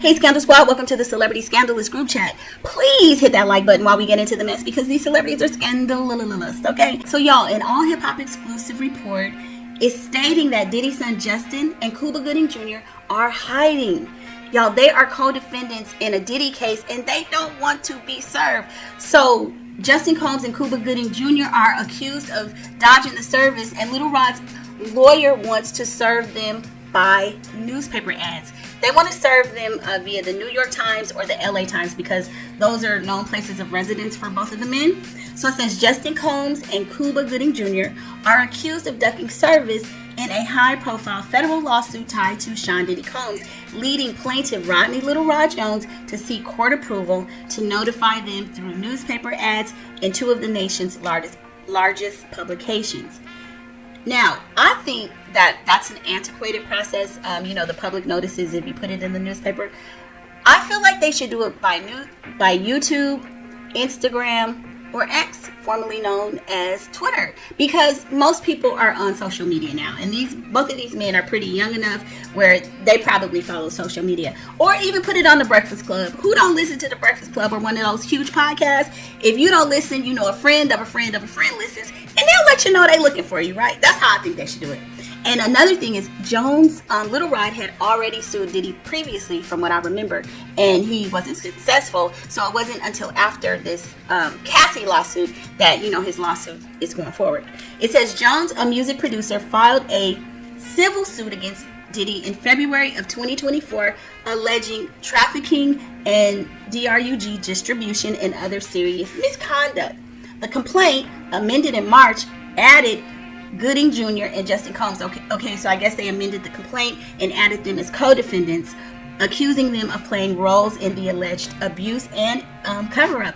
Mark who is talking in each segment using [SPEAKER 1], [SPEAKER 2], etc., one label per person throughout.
[SPEAKER 1] Hey Scandal Squad, welcome to the Celebrity ScandaLust group chat. Please hit that like button while we get into the mess because these celebrities are ScandaLust, okay? So y'all, an all hip hop exclusive report is stating that Diddy's son Justin and Cuba Gooding Jr. are hiding. Y'all, they are co-defendants in a Diddy case and they don't want to be served. So Justin Combs and Cuba Gooding Jr. are accused of dodging the service, and Little Rod's lawyer wants to serve them by newspaper ads. They want to serve them via the New York Times or the LA Times because those are known places of residence for both of the men. So it says Justin Combs and Cuba Gooding Jr. are accused of ducking service in a high-profile federal lawsuit tied to Sean Diddy Combs, leading plaintiff Rodney Little Rod Jones to seek court approval to notify them through newspaper ads in two of the nation's largest publications. Now, I think that that's an antiquated process. The public notices if you put it in the newspaper. I feel like they should do it by YouTube, Instagram, or X, formerly known as Twitter, because most people are on social media now, and both of these men are pretty young enough where they probably follow social media, or even put it on the Breakfast Club. Who don't listen to the Breakfast Club or one of those huge podcasts? If you don't listen, you know a friend of a friend of a friend listens, and they'll let you know they're looking for you, right? That's how I think they should do it. And another thing is, Jones, Little Rod had already sued Diddy previously, from what I remember, and he wasn't successful. So it wasn't until after this Cassie lawsuit that, his lawsuit is going forward. It says Jones, a music producer, filed a civil suit against Diddy in February of 2024, alleging trafficking and drug distribution and other serious misconduct. The complaint, amended in March, added Gooding Jr. and Justin Combs. Okay, so I guess they amended the complaint and added them as co-defendants, accusing them of playing roles in the alleged abuse and cover-up,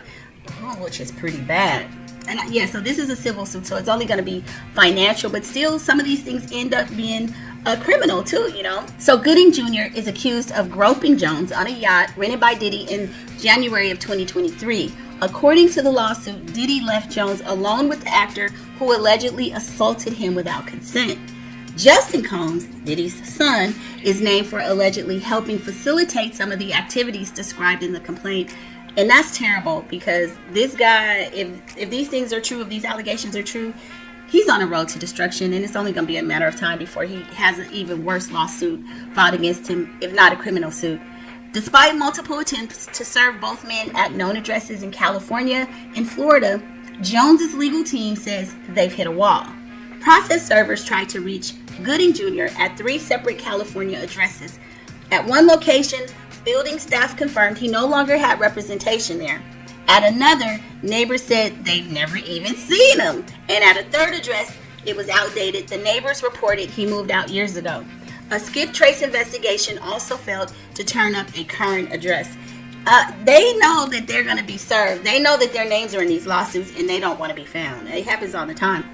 [SPEAKER 1] which is pretty bad. And so this is a civil suit, so it's only going to be financial, but still some of these things end up being criminal too, So Gooding Jr. is accused of groping Jones on a yacht rented by Diddy in January of 2023. According to the lawsuit, Diddy left Jones alone with the actor who allegedly assaulted him without consent. Justin Combs, Diddy's son, is named for allegedly helping facilitate some of the activities described in the complaint. And that's terrible because this guy, if these things are true, if these allegations are true, he's on a road to destruction, and it's only going to be a matter of time before he has an even worse lawsuit filed against him, if not a criminal suit. Despite multiple attempts to serve both men at known addresses in California and Florida, Jones's legal team says they've hit a wall. Process servers tried to reach Gooding Jr. at 3 separate California addresses. At one location, building staff confirmed he no longer had representation there. At another, neighbors said they've never even seen him. And at a third address, it was outdated. The neighbors reported he moved out years ago. A skip trace investigation also failed to turn up a current address. They know that they're going to be served. They know that their names are in these lawsuits and they don't want to be found. It happens all the time.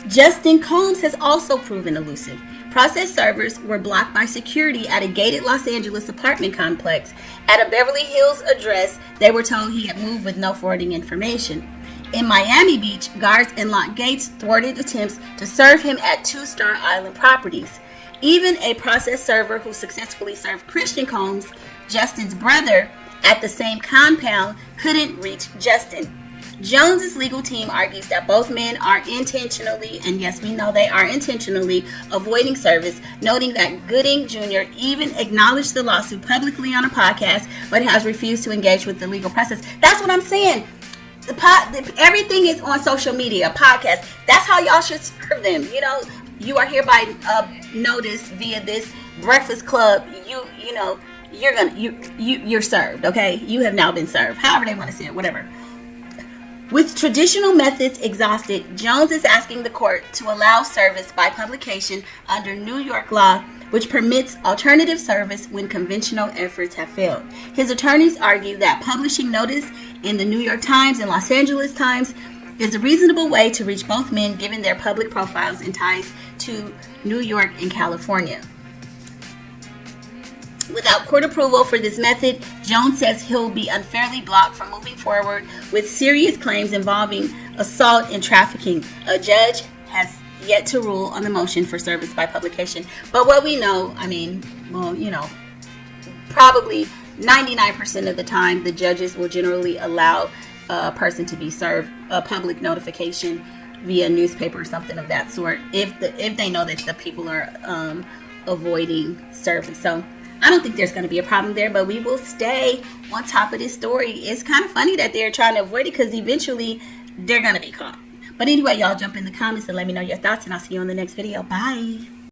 [SPEAKER 1] Justin Combs has also proven elusive. Process servers were blocked by security at a gated Los Angeles apartment complex. At a Beverly Hills address, they were told he had moved with no forwarding information. In Miami Beach, guards and locked gates thwarted attempts to serve him at 2 Star Island properties. Even a process server who successfully served Christian Combs, Justin's brother, at the same compound couldn't reach Justin. Jones's legal team argues that both men are intentionally, and yes, we know they are intentionally, avoiding service, noting that Gooding Jr. even acknowledged the lawsuit publicly on a podcast, but has refused to engage with the legal process. That's what I'm saying. Everything is on social media, podcast. That's how y'all should serve them. You are hereby noticed via this Breakfast Club. You're served. Okay, you have now been served. However they want to say it, whatever. With traditional methods exhausted, Jones is asking the court to allow service by publication under New York law, which permits alternative service when conventional efforts have failed. His attorneys argue that publishing notice in the New York Times and Los Angeles Times is a reasonable way to reach both men given their public profiles and ties to New York and California. Without court approval for this method, Jones says he'll be unfairly blocked from moving forward with serious claims involving assault and trafficking. A judge has yet to rule on the motion for service by publication. But what we know, probably 99% of the time, the judges will generally allow a person to be served a public notification via newspaper or something of that sort if they know that the people are avoiding service. So I don't think there's going to be a problem there, but we will stay on top of this story. It's kind of funny that they're trying to avoid it because eventually they're going to be caught. But anyway, y'all jump in the comments and let me know your thoughts, and I'll see you on the next video. Bye.